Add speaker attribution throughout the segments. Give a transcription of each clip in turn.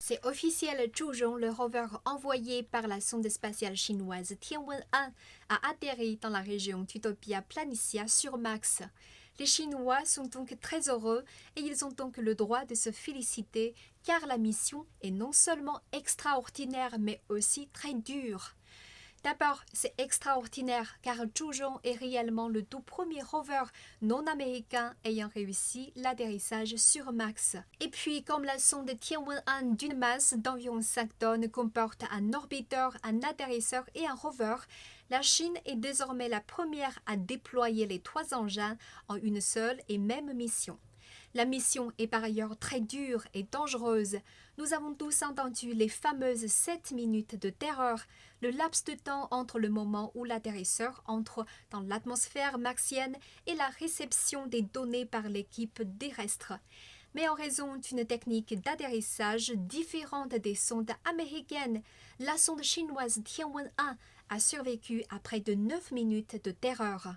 Speaker 1: C'est officiel, Zhuzhong, le rover envoyé par la sonde spatiale chinoise Tianwen-1, a atterri dans la région d'Utopia Planitia sur Mars. Les Chinois sont donc très heureux et ils ont donc le droit de se féliciter car la mission est non seulement extraordinaire mais aussi très dure. D'abord, c'est extraordinaire car Zhuzhong est réellement le tout premier rover non américain ayant réussi l'atterrissage sur Mars. Et puis, comme la sonde Tianwen-1 d'une masse d'environ 5 tonnes comporte un orbiteur, un atterrisseur et un rover, la Chine est désormais la première à déployer les trois engins en une seule et même mission. La mission est par ailleurs très dure et dangereuse. Nous avons tous entendu les fameuses 7 minutes de terreur, le laps de temps entre le moment où l'atterrisseur entre dans l'atmosphère martienne et la réception des données par l'équipe terrestre. Mais en raison d'une technique d'atterrissage différente des sondes américaines, la sonde chinoise Tianwen-1 a survécu à près de 9 minutes de terreur.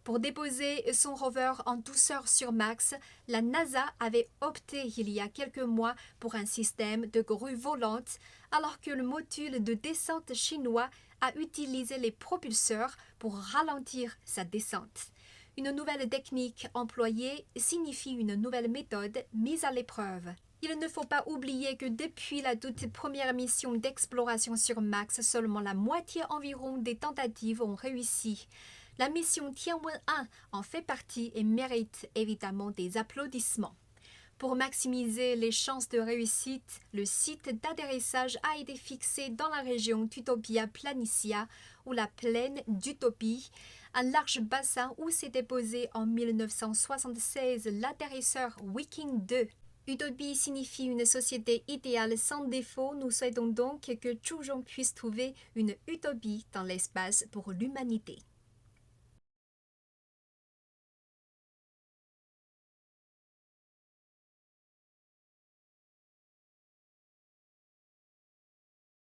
Speaker 1: Pour déposer son rover en douceur sur Mars, la NASA avait opté il y a quelques mois pour un système de grue volante, alors que le module de descente chinois a utilisé les propulseurs pour ralentir sa descente. Une nouvelle technique employée signifie une nouvelle méthode mise à l'épreuve. Il ne faut pas oublier que depuis la toute première mission d'exploration sur Mars, seulement la moitié environ des tentatives ont réussi. La mission Tianwen-1 en fait partie et mérite évidemment des applaudissements. Pour maximiser les chances de réussite, le site d'atterrissage a été fixé dans la région d'Utopia Planitia ou la plaine d'Utopie, un large bassin où s'est déposé en 1976 l'atterrisseur Viking 2. Utopie signifie une société idéale sans défaut. Nous souhaitons donc que Zhuzhong puisse trouver une utopie dans l'espace pour l'humanité.